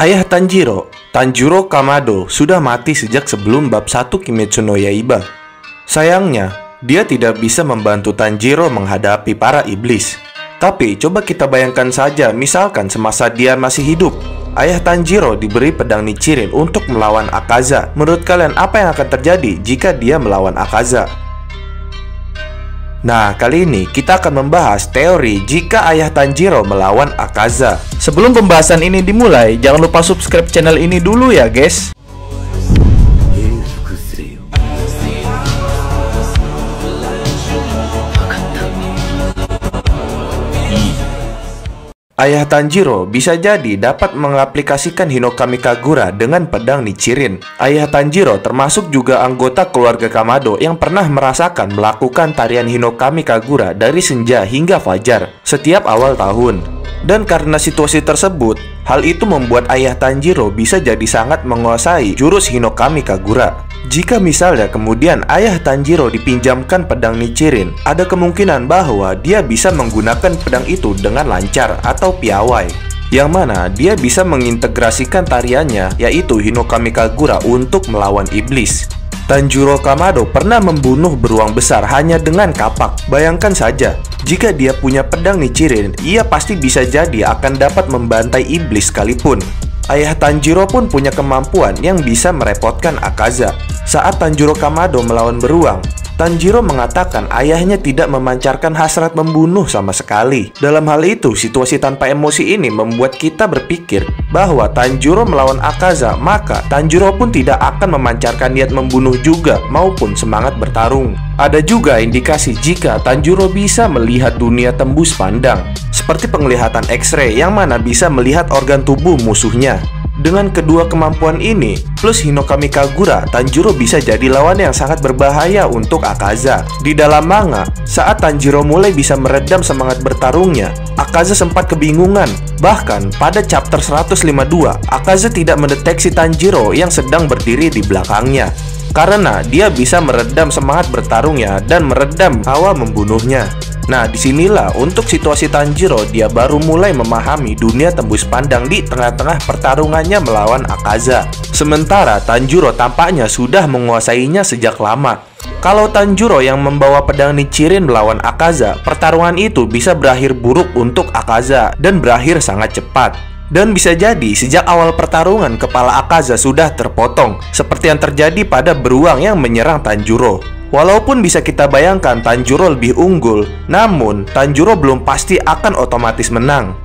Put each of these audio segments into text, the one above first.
Ayah Tanjiro, Tanjiro Kamado, sudah mati sejak sebelum bab 1 Kimetsu no Yaiba. Sayangnya, dia tidak bisa membantu Tanjiro menghadapi para iblis. Tapi coba kita bayangkan saja, misalkan semasa dia masih hidup, Ayah Tanjiro diberi pedang Nichirin untuk melawan Akaza. Menurut kalian apa yang akan terjadi jika dia melawan Akaza? Nah, kali ini kita akan membahas teori jika Ayah Tanjiro melawan Akaza. Sebelum pembahasan ini dimulai, jangan lupa subscribe channel ini dulu ya guys. Ayah Tanjiro bisa jadi dapat mengaplikasikan Hinokami Kagura dengan pedang Nichirin. Ayah Tanjiro termasuk juga anggota keluarga Kamado yang pernah merasakan melakukan tarian Hinokami Kagura dari senja hingga fajar setiap awal tahun. Dan karena situasi tersebut, hal itu membuat Ayah Tanjiro bisa jadi sangat menguasai jurus Hinokami Kagura. Jika misalnya kemudian Ayah Tanjiro dipinjamkan pedang Nichirin, ada kemungkinan bahwa dia bisa menggunakan pedang itu dengan lancar atau piawai, yang mana dia bisa mengintegrasikan tariannya, yaitu Hinokami Kagura, untuk melawan iblis. Tanjiro Kamado pernah membunuh beruang besar hanya dengan kapak. Bayangkan saja, jika dia punya pedang Nichirin, ia pasti bisa jadi akan dapat membantai iblis sekalipun. Ayah Tanjiro pun punya kemampuan yang bisa merepotkan Akaza. Saat Tanjiro Kamado melawan beruang, Tanjiro mengatakan ayahnya tidak memancarkan hasrat membunuh sama sekali. Dalam hal itu, situasi tanpa emosi ini membuat kita berpikir bahwa Tanjiro melawan Akaza, maka Tanjiro pun tidak akan memancarkan niat membunuh juga maupun semangat bertarung. Ada juga indikasi jika Tanjiro bisa melihat dunia tembus pandang, seperti penglihatan X-ray yang mana bisa melihat organ tubuh musuhnya. Dengan kedua kemampuan ini, plus Hinokami Kagura, Tanjiro bisa jadi lawan yang sangat berbahaya untuk Akaza. Di dalam manga, saat Tanjiro mulai bisa meredam semangat bertarungnya, Akaza sempat kebingungan. Bahkan pada chapter 152, Akaza tidak mendeteksi Tanjiro yang sedang berdiri di belakangnya, karena dia bisa meredam semangat bertarungnya dan meredam hawa membunuhnya. Nah, disinilah untuk situasi Tanjiro dia baru mulai memahami dunia tembus pandang di tengah-tengah pertarungannya melawan Akaza. Sementara Tanjiro tampaknya sudah menguasainya sejak lama. Kalau Tanjiro yang membawa pedang Nichirin melawan Akaza, pertarungan itu bisa berakhir buruk untuk Akaza dan berakhir sangat cepat. Dan bisa jadi sejak awal pertarungan kepala Akaza sudah terpotong, seperti yang terjadi pada beruang yang menyerang Tanjiro. Walaupun bisa kita bayangkan Tanjiro lebih unggul, namun Tanjiro belum pasti akan otomatis menang.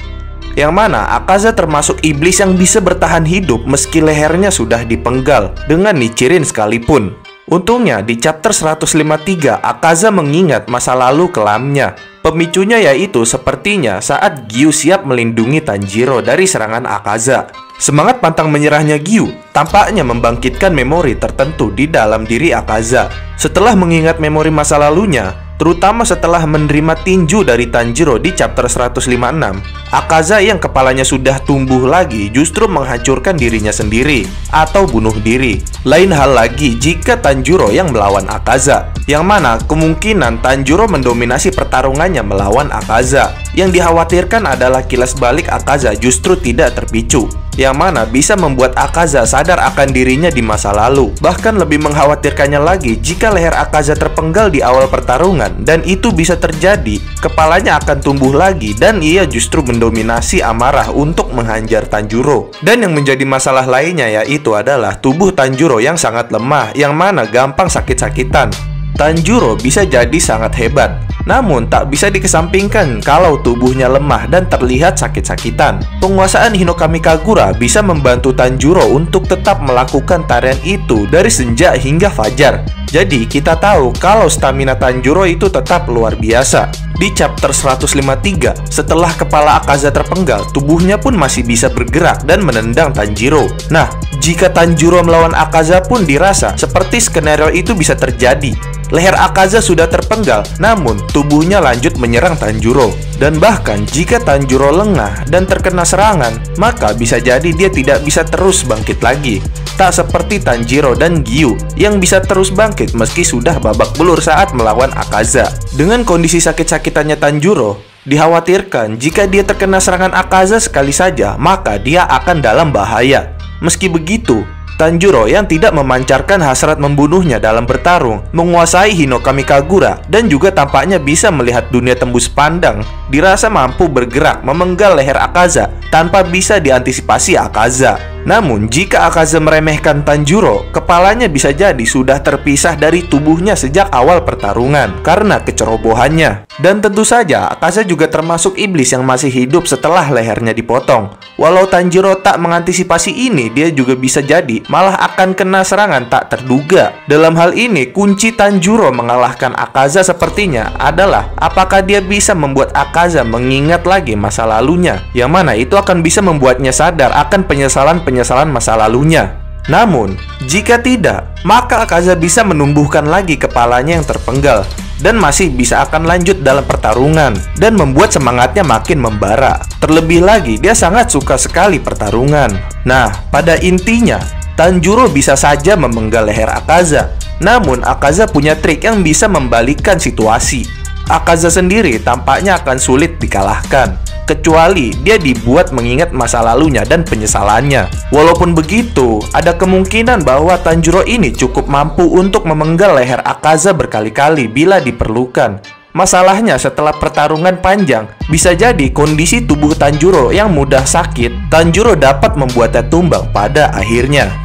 Yang mana Akaza termasuk iblis yang bisa bertahan hidup meski lehernya sudah dipenggal dengan Nichirin sekalipun. Untungnya di chapter 153 Akaza mengingat masa lalu kelamnya. Pemicunya yaitu sepertinya saat Gyu siap melindungi Tanjiro dari serangan Akaza. Semangat pantang menyerahnya Gyu tampaknya membangkitkan memori tertentu di dalam diri Akaza. Setelah mengingat memori masa lalunya, terutama setelah menerima tinju dari Tanjiro di chapter 156, Akaza yang kepalanya sudah tumbuh lagi justru menghancurkan dirinya sendiri atau bunuh diri. Lain hal lagi jika Tanjiro yang melawan Akaza, yang mana kemungkinan Tanjiro mendominasi pertarungannya melawan Akaza. Yang dikhawatirkan adalah kilas balik Akaza justru tidak terpicu, yang mana bisa membuat Akaza sadar akan dirinya di masa lalu. Bahkan lebih mengkhawatirkannya lagi jika leher Akaza terpenggal di awal pertarungan, dan itu bisa terjadi, kepalanya akan tumbuh lagi dan ia justru mendominasi amarah untuk menghajar Tanjiro. Dan yang menjadi masalah lainnya yaitu adalah tubuh Tanjiro yang sangat lemah, yang mana gampang sakit-sakitan. Tanjiro bisa jadi sangat hebat, namun tak bisa dikesampingkan kalau tubuhnya lemah dan terlihat sakit-sakitan. Penguasaan Hinokami Kagura bisa membantu Tanjiro untuk tetap melakukan tarian itu dari senja hingga fajar. Jadi kita tahu kalau stamina Tanjiro itu tetap luar biasa. Di chapter 153, setelah kepala Akaza terpenggal, tubuhnya pun masih bisa bergerak dan menendang Tanjiro. Nah, jika Tanjiro melawan Akaza pun dirasa seperti skenario itu bisa terjadi. Leher Akaza sudah terpenggal, namun tubuhnya lanjut menyerang Tanjiro. Dan bahkan jika Tanjiro lengah dan terkena serangan, maka bisa jadi dia tidak bisa terus bangkit lagi. Tak seperti Tanjiro dan Gyu yang bisa terus bangkit meski sudah babak belur saat melawan Akaza. Dengan kondisi sakit-sakitannya Tanjiro, Dikhawatirkan jika dia terkena serangan Akaza sekali saja, maka dia akan dalam bahaya. Meski begitu, Tanjiro yang tidak memancarkan hasrat membunuhnya dalam bertarung, menguasai Hinokami Kagura, dan juga tampaknya bisa melihat dunia tembus pandang, dirasa mampu bergerak memenggal leher Akaza tanpa bisa diantisipasi Akaza. Namun, jika Akaza meremehkan Tanjiro, kepalanya bisa jadi sudah terpisah dari tubuhnya sejak awal pertarungan karena kecerobohannya. Dan tentu saja, Akaza juga termasuk iblis yang masih hidup setelah lehernya dipotong. Walau Tanjiro tak mengantisipasi ini, dia juga bisa jadi malah akan kena serangan tak terduga. Dalam hal ini, kunci Tanjiro mengalahkan Akaza sepertinya adalah apakah dia bisa membuat Akaza mengingat lagi masa lalunya, yang mana itu akan bisa membuatnya sadar akan penyesalan masa lalunya. Namun, jika tidak, maka Akaza bisa menumbuhkan lagi kepalanya yang terpenggal dan masih bisa akan lanjut dalam pertarungan dan membuat semangatnya makin membara. Terlebih lagi, dia sangat suka sekali pertarungan. Nah, pada intinya, Tanjiro bisa saja memenggal leher Akaza. Namun, Akaza punya trik yang bisa membalikkan situasi. Akaza sendiri tampaknya akan sulit dikalahkan, kecuali dia dibuat mengingat masa lalunya dan penyesalannya. Walaupun begitu, ada kemungkinan bahwa Tanjiro ini cukup mampu untuk memenggal leher Akaza berkali-kali bila diperlukan. Masalahnya setelah pertarungan panjang, bisa jadi kondisi tubuh Tanjiro yang mudah sakit, Tanjiro dapat membuatnya tumbang pada akhirnya.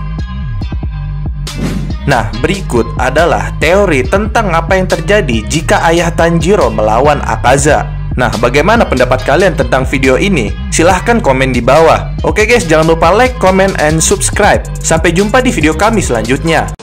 Nah, berikut adalah teori tentang apa yang terjadi jika ayah Tanjiro melawan Akaza. Nah, bagaimana pendapat kalian tentang video ini? Silahkan komen di bawah. Oke guys, jangan lupa like, comment, and subscribe. Sampai jumpa di video kami selanjutnya.